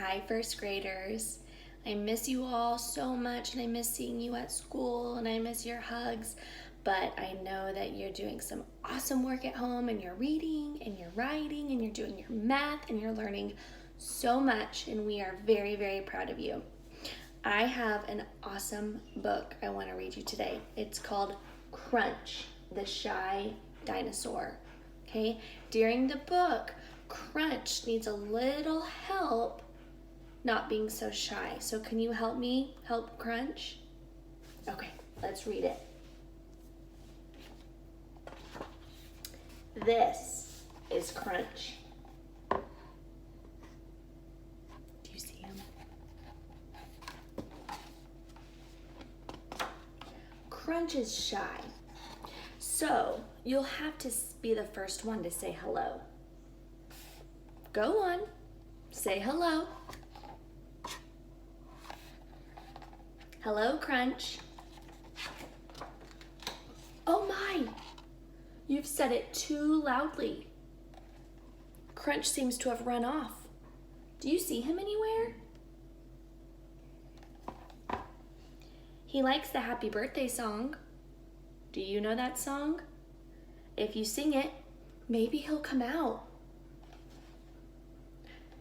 Hi, first graders. I miss you all so much, and I miss seeing you at school, and I miss your hugs. But I know that you're doing some awesome work at home, and you're reading, and you're writing, and you're doing your math, and you're learning so much, and we are very, very proud of you. I have an awesome book I want to read you today. It's called Crunch, the Shy Dinosaur. Okay? During the book, Crunch needs a little help not being so shy. So can you help me help Crunch? Okay, let's read it. This is Crunch. Do you see him? Crunch is shy. So you'll have to be the first one to say hello. Go on, say hello. Hello, Crunch. Oh my, you've said it too loudly. Crunch seems to have run off. Do you see him anywhere? He likes the happy birthday song. Do you know that song? If you sing it, maybe he'll come out.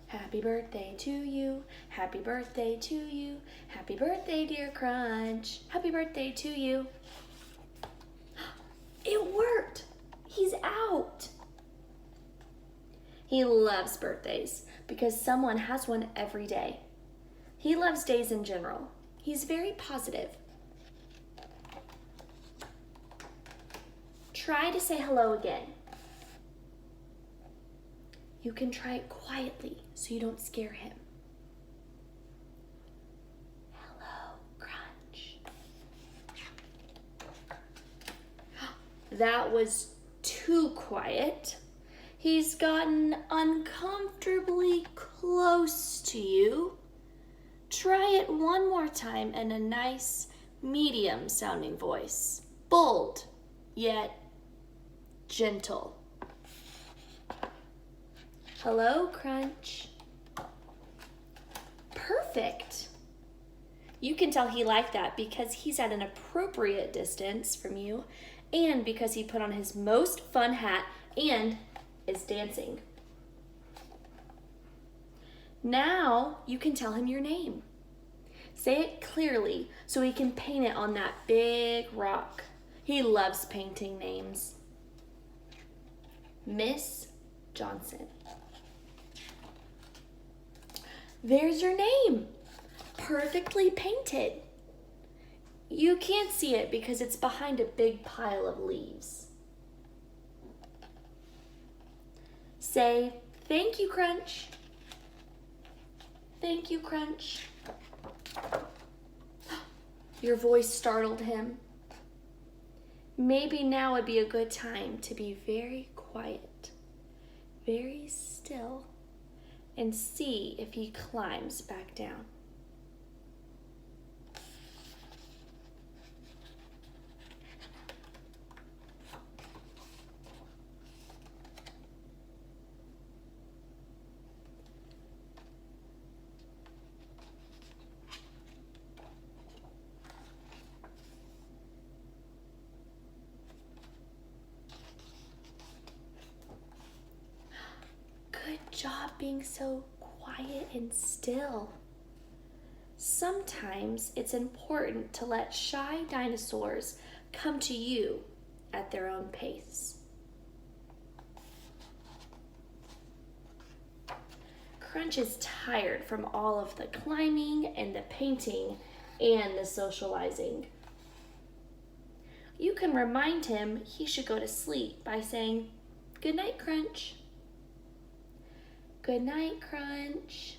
Happy birthday to you, happy birthday to you, happy birthday, dear Crunch, happy birthday to you. It worked! He's out! He loves birthdays because someone has one every day. He loves days in general. He's very positive. Try to say hello again. You can try it quietly so you don't scare him. Hello, Crunch. That was too quiet. He's gotten uncomfortably close to you. Try it one more time in a nice, medium sounding voice. Bold, yet gentle. Hello, Crunch. Perfect. You can tell he liked that because he's at an appropriate distance from you and because he put on his most fun hat and is dancing. Now you can tell him your name. Say it clearly so he can paint it on that big rock. He loves painting names. Miss Johnson. There's your name, perfectly painted. You can't see it because it's behind a big pile of leaves. Say, thank you, Crunch. Thank you, Crunch. Your voice startled him. Maybe now would be a good time to be very quiet, very still, and see if he climbs back down. Good job being so quiet and still. Sometimes it's important to let shy dinosaurs come to you at their own pace. Crunch is tired from all of the climbing and the painting and the socializing. You can remind him he should go to sleep by saying, "Good night, Crunch." Good night, Crunch.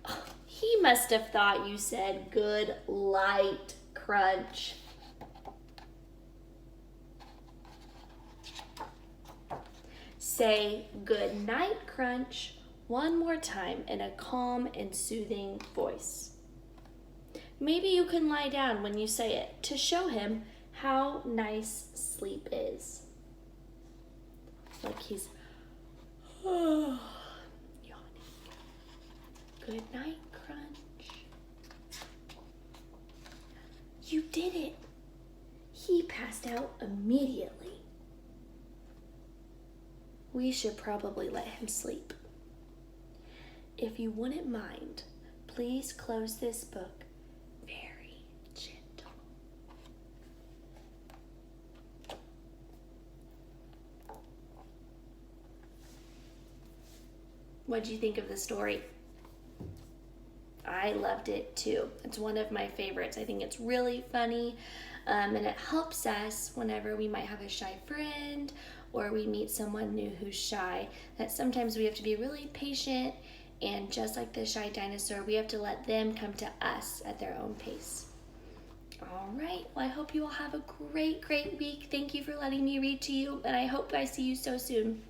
Oh, he must have thought you said good light, Crunch. Say good night, Crunch, one more time in a calm and soothing voice. Maybe you can lie down when you say it to show him how nice sleep is. Like he's Good night, Crunch. You did it. He passed out immediately. We should probably let him sleep. If you wouldn't mind, please close this book very gentle. What'd you think of the story? I loved it too. It's one of my favorites. I think it's really funny, and it helps us whenever we might have a shy friend or we meet someone new who's shy, that sometimes we have to be really patient, and just like the shy dinosaur, we have to let them come to us at their own pace. All right, well, I hope you all have a great week. Thank you for letting me read to you, and I hope I see you so soon.